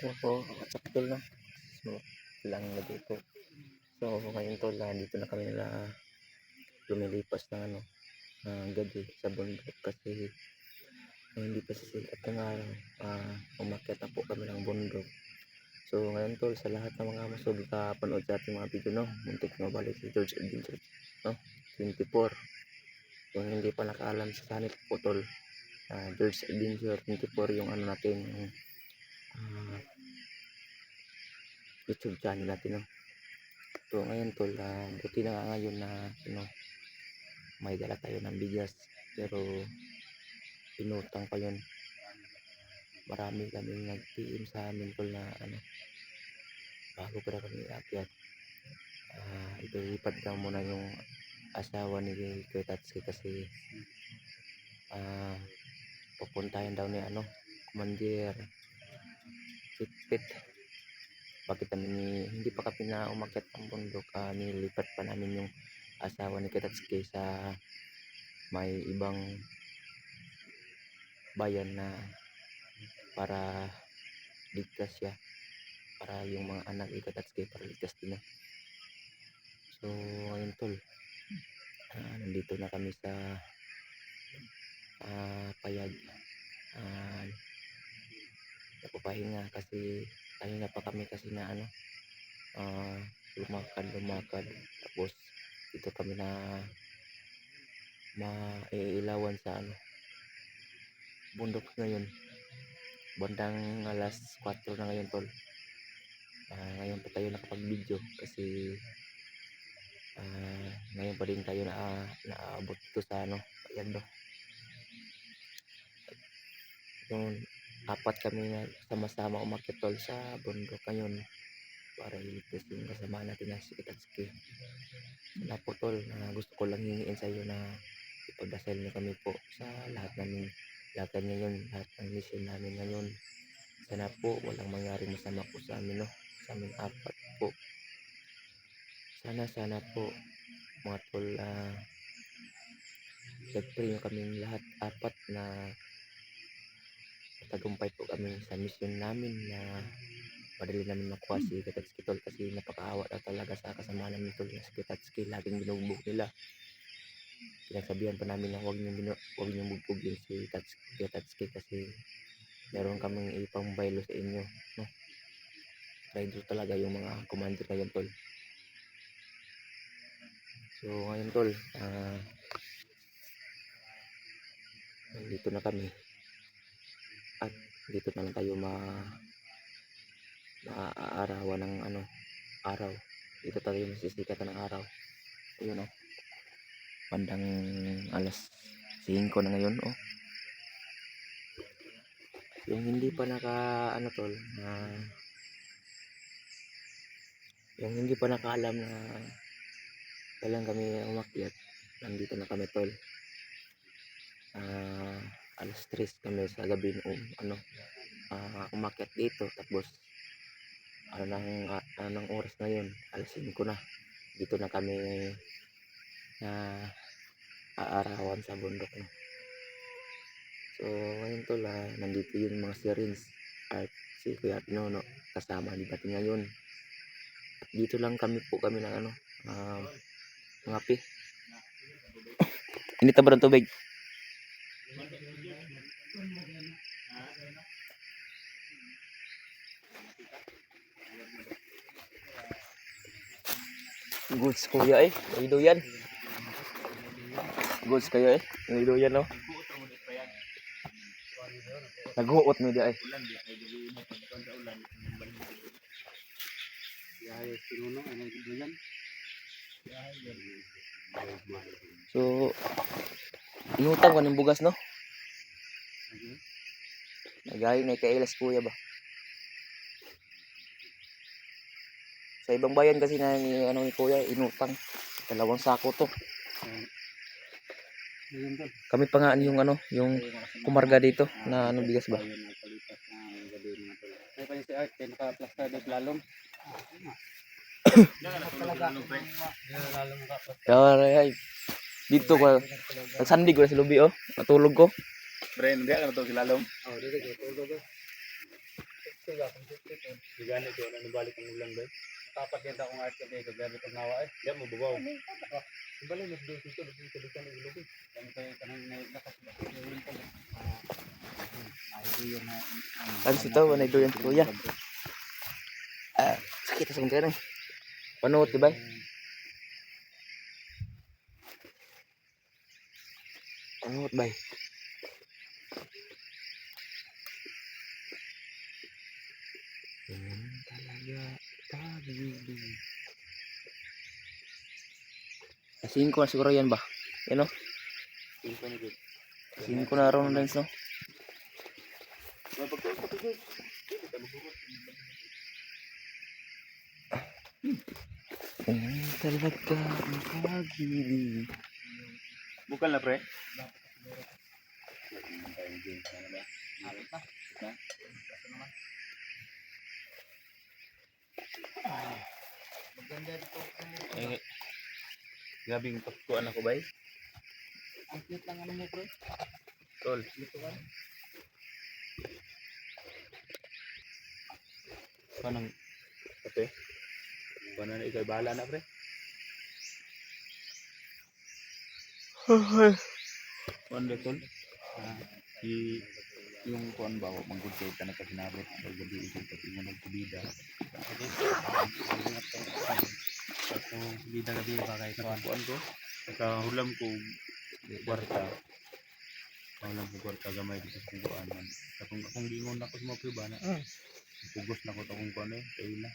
Opo, tol no. So, lang na dito. So, ngayon tol, dito na kami lumilipas ng gabi sa bundok kasi hindi pa sisikat ng araw. Umakyat na po kami ng bundok. So, ngayon tol, sa lahat ng mga masugid panood sa ating mga video, no, muntik na balik si George Adventure, no, 24. Kung hindi pa nakaalam sa channel po tol, George Adventure 24 yung natin, yung YouTube channel natin, no. So ngayon tol, buti na nga ngayon na may dala tayo ng bigas, pero pinutang pa yun. Marami kaming nag-PM sa amin tol na bago pa kami aakyat, ipalipat daw muna yung asawa ni Kuya Tatsuki kasi pupuntahin daw ni Commander Pitpit. Bakit hindi pa kami na umakyat ng bundok, nilipat pa namin yung asawa ni Kuya Tatsuki sa may ibang bayan na para ligtas siya, para yung mga anak ni Kuya Tatsuki para ligtas din. So ngayon tol, nandito na kami sa payag, napapahinga kasi kanina pa kami kasi na lumakad, tapos dito kami na maiilawan sa bundok ngayon, bandang alas 4 na ngayon tol. Ngayon pa tayo nakapag video kasi ngayon pa din tayo naabot ito sa payag, no. Yung apat kami na sama-sama umakyat tol sa bundok ngayon para iligtas yung kasama natin na si Tatsuki. Sana po tol, gusto ko lang hingiin sa iyo na ipagdasal niyo kami po sa lahat namin lakad ngayon, lahat ng mission namin ngayon. Sana po walang mangyaring masama po sa amin, no, sa aming apat po. Sana po mga tol, nag-pray nyo kaming lahat apat na tagumpay po kami sa mission namin, na madali namin makuha si Tatsuki tol, kasi napakaawa na talaga sa kasama namin tol na si Tatsuki. Laging binugbog nila, pinagsabihan pa namin na huwag niyong bugbugin si Tatsuki kasi meron kaming ipang baylo sa inyo, no. Traitor talaga yung mga commander ngayon tol. So ngayon tol, nandito na kami at dito na lang tayo maaarawan ng araw. Dito tayo masisikatan ng araw. Ayun, bandang alas 5 na ngayon, yung hindi pa tol, yung hindi pa nakaalam na kailan kami umakyat, nandito na kami tol. Alas 3 kami sa gabi noong umakyat dito, tapos anong oras ngayon, alas 5 na. Dito na kami aarawan sa bundok, no. So ngayon tol, nandito yung mga sirens at si Kuya Pinono kasama din natin ngayon. At dito lang kami ng mga pi. Init na ba ng tubig? Goods kuya ido yan. Goods kayo ido yan, no. Naghuot mo di So inutang ko ng bugas, no. Nagayon na kailas kuya ba. Sa ibang bayan kasi na ni kuya, inutang 2 sako to. Kami pa nga yung yung kumarga dito na bigas ba. Dito ko nagsandig ko sa lubi, natulog ko. Friend, dia kan to silalom. tiga kung sipit ko. Di ganit yun, ano balik ang ulang guys. Tapat yan akong art kabi, kagabi pag nawa eh. Diyan mo babaw. Balik mas doon dito, dito ng ilog eh. Yan kayo kanang nakas ba? Yung pala. Ay doon na. Ano si tao, ano doon si kuya? Sakit sa kong kaya Panuot, di ba? Panuot ba? Yan talaga pag-ibig. Asihin ko na siguro yan ba? Yan o? Asihin ko na araw ng dance no? Yan talaga pag-ibig. Bukan lah pre. Maganda dito. Gabing pagkuan ako ba? Ang cute lang ano mo bro. Tol. Dito ka. Kanang kape. Kuan na ikay bahala na pre. Kuan ba tol? Yung kuan ba ako manggod kay tanang kasinabot pag gabi isang patingon ng kubida. So, bida gabi ba kay kuan ko? Nakahulam ko kwarta. Hulam ko kwarta gamay dito sa kuan man. Akong gingon na ko sa mga priba na. Pugos na ko akong kuan eh, kay na.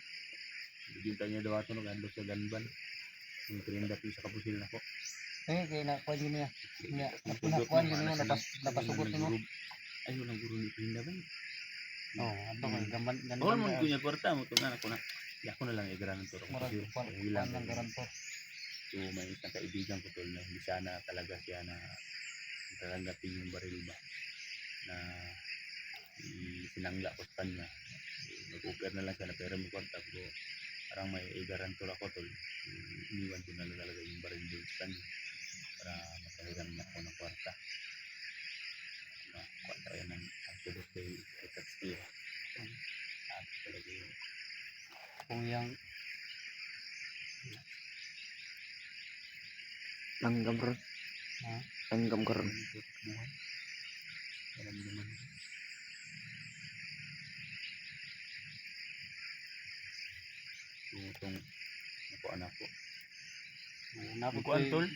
Bigyan niya daw ato no gando sa ganban. Yung trinda pi sa kapusil nako. Kaya na kuan din niya. Napunakuan din mo napasugot mo. Ayun ang guro ni trinda ba? Ano ko gaman ganun. All mo kunya kwarta mo tungan ako na. Ya ako na lang igaran to ro. Ilang ng garanto. So may isang kaibigan ko tol na hindi sana talaga siya na tatanggapin yung baril ba na sinangla ko sa kanya. Nag-offer na lang siya na pera mo kwarta ko. Parang may igarantor ako tol. Iniwan ko na lang talaga yung baril doon sa kanya para makahiram niya ako ng kwarta. Kwarta yan ang sagot kay Katsuya. At talaga yun. Kung yang langgam ron. Langgam ko ron. Buhay. Alam naman. Itong nakuan ako. Nakuan tol.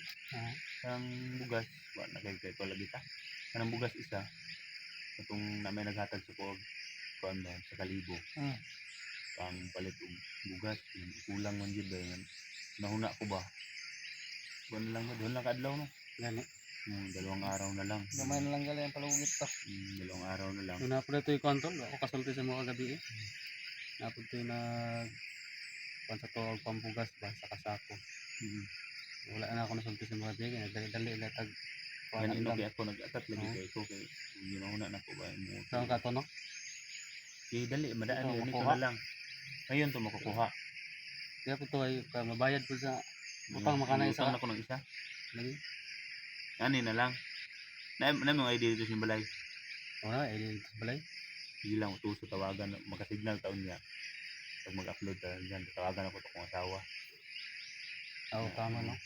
Ang bugas. Wala na kay ko lagi ta. Kanang bugas isa. Itong na may naghatag sa kuan ba sa kalibo. Pang palit og bugas. Kulang man jud ba yan. Nahuna ko ba. Kuan lang doon lang kadlaw no. Gani. 2 araw na lang. Gamay na lang gali ang palugit to. 2 araw na lang. Una po dito yung kontrol. Ako kasulti sa mga gabi eh. Napod ito yung sa tuwag pambugas ba sa kasako. Wala na ako nasulti sa mga gabi. Dali-dali ilatag. Yan ino kaya ako nag-atat lagi kay ko. Kaya hindi mauna na ko ba. Saan ka to no? Kaya dali. Madaan yun. Ito na lang. Ngayon to makukuha. Kaya po ito ay mabayad po sa upang makana isa. Utang na ko ng isa. Lagi? Ani na lang. Na mga idea dito sa balay. Wala, dito sa balay. Hindi lang utuso tawagan, makasignal taon niya. Pag mag-upload dyan, tawagan ako ito kong asawa. Oo, tama no.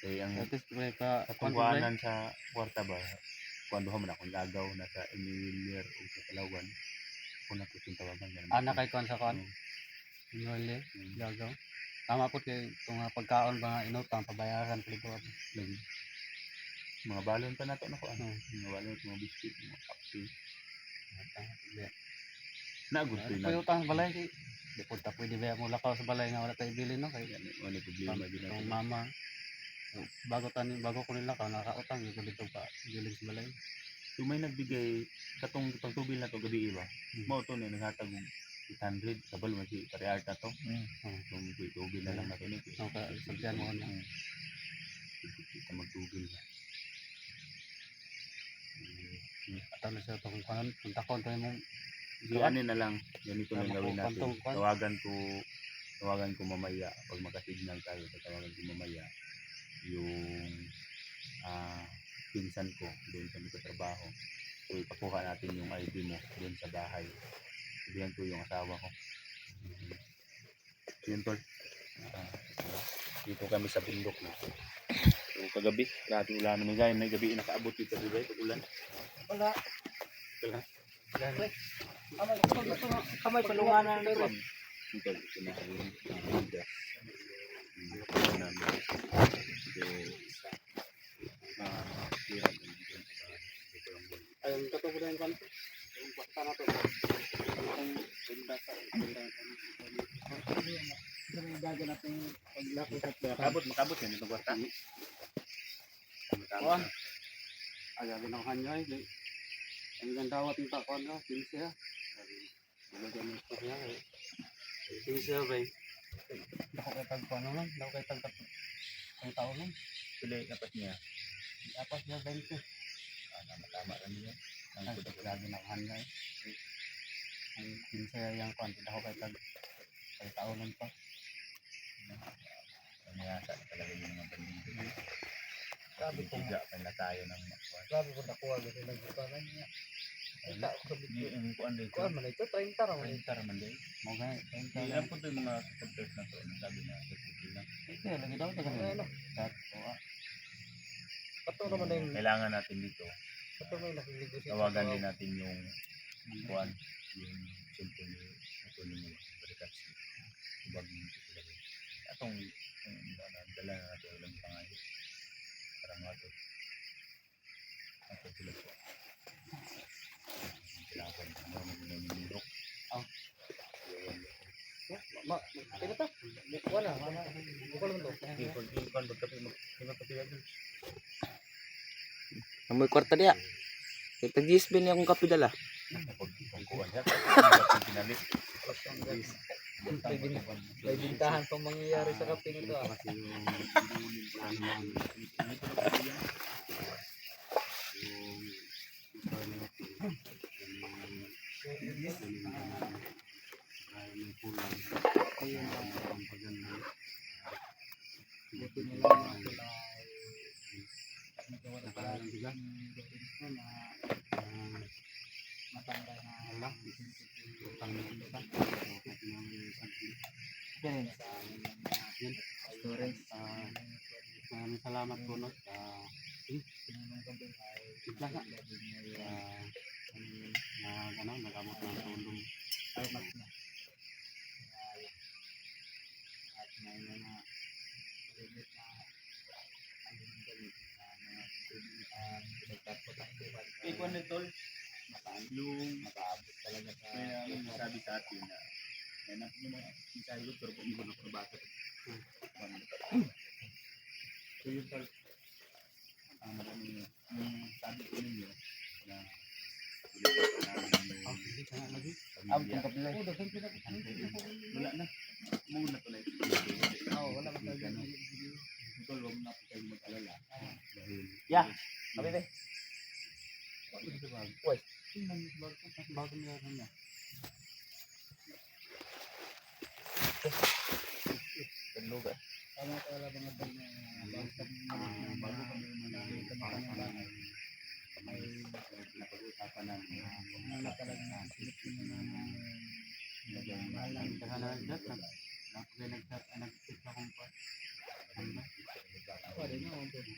Eh, ang At least may ka katungkuanan sa kwarta ba, kung ano man akong lagaw na sa Emilier o sa Palawan, ako na po yung tawagan. Anak kay kuan sa kuan? Emilier, lagaw. Tama po kay itong pagkaon ba nga inutang, pabayaran, paliguan. Lagi. Mga balon pa na ito na ko. Mga balon, mga biscuit, mga kape. Nagusto yun. Pwede utang balay kay di po ta pwede ba mo lakaw sa balay nga wala tayo bilin no kay ano problema din ang mama bago ko nila ka nakautang yung dito pa bilin sa balay. So may nagbigay katong pagtubil na to gabi iba. Mo to ni naghatag 800 sabal man si parearta to. Kung tubil na lang nato ni. Okay, sabyan mo na. Kita magtubil. Atano sa to kung kanon kung takon tayo mong ani na lang ganito lang gawin natin. Tawagan ko mamaya pag makasignal tayo, tawagan ko mamaya yung pinsan ko doon sa trabaho. So ipakuha natin yung ID mo doon sa bahay. sabihan ko yung asawa ko. Yun tol. Ah, dito kami sa bundok na. So, kagabi, grabe ulan naman guys. May gabi nakaabot dito guys, pag ulan. Wala. Wala. Kamay palunganan na rin. Ito, ito na yung bigas. Ayun, katubulan kan. Yung kwarta na to. Ang benda sa benda. Dami dagan natin paglaki sa pera. Makabot yan itong kwarta. Kuan. Aga ginahan niya ay. Ang gandawat ng takon na, pinsiya. Ano ganun pa niya eh. Pinsiya bay. Dako kay tagpuan lang, dako kay ang taon lang. Pili dapat niya. Dapat niya 20. Tama rin niya. Ang lagi ng hanay. Ang pinsiya yang kuan, dako kay taon lang pa. Pangayasa talaga yung mga bandido. Sabi ko Tiga pa na tayo ng makwan. sabi ko nakuha kasi nagbukanan niya. Kita ko sa video. Yung kuan dito. Kuan man ito 30 ra man. Ay, tara man din. Mo ga 30 Ilan po ito yung mga supporters na to? Sabi na, ito lang. Ito lagi daw ta kanila. Sat ko Kato naman na yung Kailangan natin dito. kato may nakiligo siya. Tawagan din natin yung kuan. Yung simple ni ito ni Barikas. Ibag nito sila din. Atong dala na natin ilang pangayo. Para mga ito. Ito sila po. Kailangan mo ng bundok. Ma, kaya ta. Wala, wala. Bukol mo to. Pag-ipan, magkapila dun. Amoy kwarta dia. Ito GSB niya akong kape dala. Pag-kuhan siya. Pinalit. May bintahan pang mangyayari sa kape nito ah. Kasi yung Buti nila yung kulay. Nagawa na pala ng bigas. Matanda na lang. Utang na isa. Ganun. Yun. Storage. Maraming salamat po no. Pinunong gabi ay itlaka. Nagamot ng tulong. Salamat na. At may mga limit na ang galit na mga pinagtapos ang buwan. Ikuan na tol. Yung Makaabot talaga sa may nasabi sa atin na may mensahe ko pero kung hindi ko nabasa. So yun tol. Marami yung sabi ko ninyo na wala na. Muna to na ito. wala ka talaga. Tol, huwag na po kayo mag-alala. Dahil Yeah. Kami be. Uy. Bago niya niya. Lugar. Tama pala mga bago kami may napag-usapan na wala talaga na Pilipino na malang tahanan dat na nag-tip akong pa. Ako rin ako doon.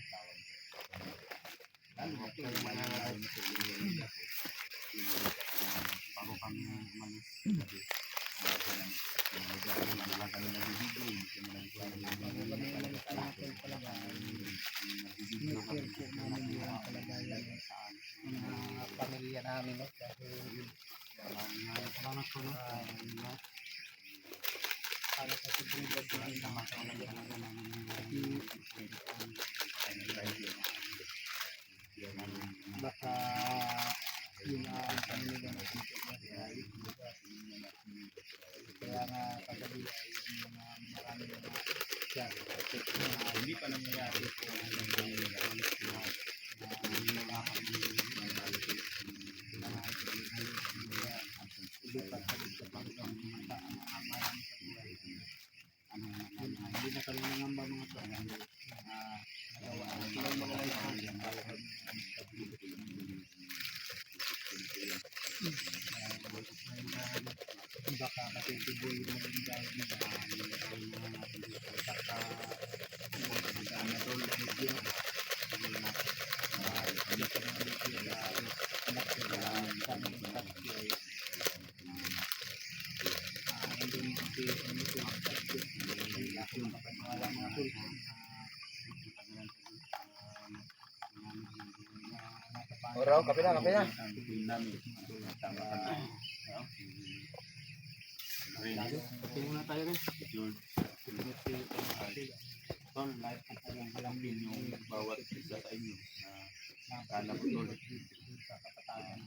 Bago kami umalis. Pamilya namin no dahil salamat po no para sa seguridad din sama sa mga talaga namin baka yun ang pamilya natin kaya nga kagabi ay yung marami na hindi pa nangyayari po hindi na kami nangamba mga to nagawa baka matitiboy mo rin dahil ang mga natin dito. Saka magkana doon video. Dito na video na anak ko na sa mga tatlo ay hindi mo kasi ano ko ang tatlo. Hindi ako makapagwala mga tol. Oro, kape na, kape na. Tingnan muna tayo rin. Tol, live po po yung Alamin yung bawat isa sa inyo na sana po tol.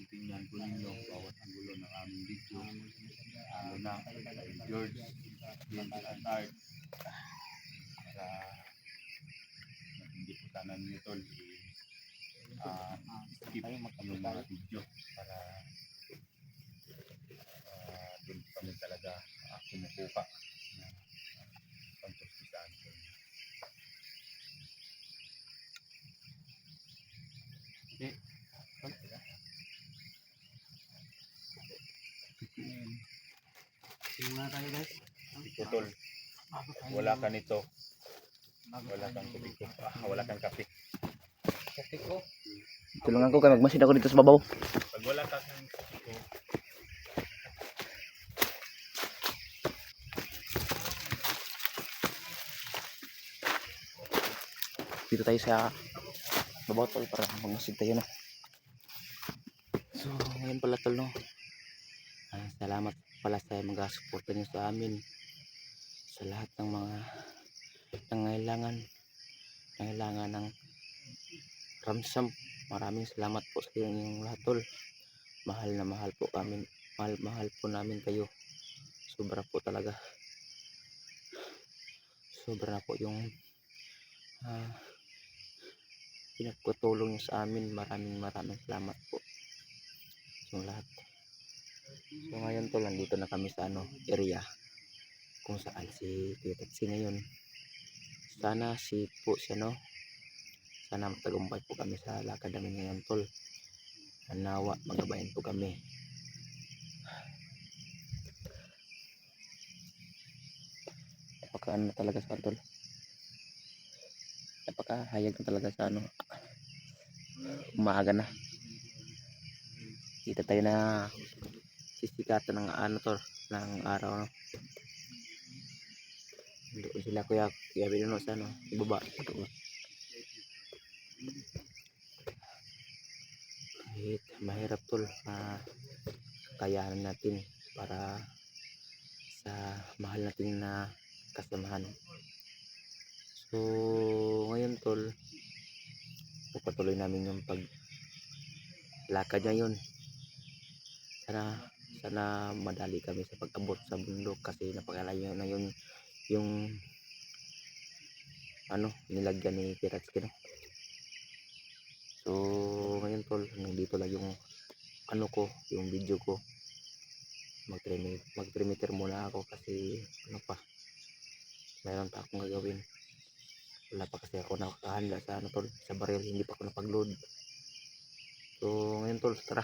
Tingnan po ninyo bawat anggulo ng aming video. Lalo na kay George, Lindy at Art. Para hindi po sana ninyo tol skip yung mga video para doon kami talaga kumukuha na pagpustisan. Okay. Tingnan muna tayo guys. Ito tol, wala ka nito, wala kang tubig, wala kang kape. Kasi ko. Tulungan ko kay magmasid ako dito sa babaw. Pag wala ka ng kape, Dito tayo sa babaw tol para magmasid tayo na. So ngayon pala tol no. Salamat pala sa mga suporta niyo sa amin. Sa lahat ng mga nangailangan ng ramsam. Maraming salamat po sa inyong lahat tol. Mahal na mahal po kami. Mahal po namin kayo. Sobra po talaga. Sobra po yung pinagputulong niyo sa amin. Maraming salamat po sa lahat. So ngayon tol, nandito na kami sa area kung saan si Kuya Tatsi ngayon. Sana sana matagumpay po kami sa lakad namin ngayon tol. Nawa magabayan po kami. Napaka talaga sa tol. Napakahayag na talaga sa umaga na. Kita tayo na sisikatan ng tol, ng araw no. Doon sila kuya Binuno sa ibaba. Kahit mahirap tol, kayanan natin para sa mahal natin na kasamahan. So ngayon tol, patuloy namin yung paglakad ngayon. Sana madali kami sa pag-abot sa bundok kasi napakalayo na yun yung nilagyan ni Piratski no. So ngayon tol, nandito lang yung yung video ko. Mag-perimeter muna ako kasi mayroon pa akong gagawin. Wala pa kasi ako nakahanda sa tol, sa baril, hindi pa ako napag-load. So ngayon tol, tara.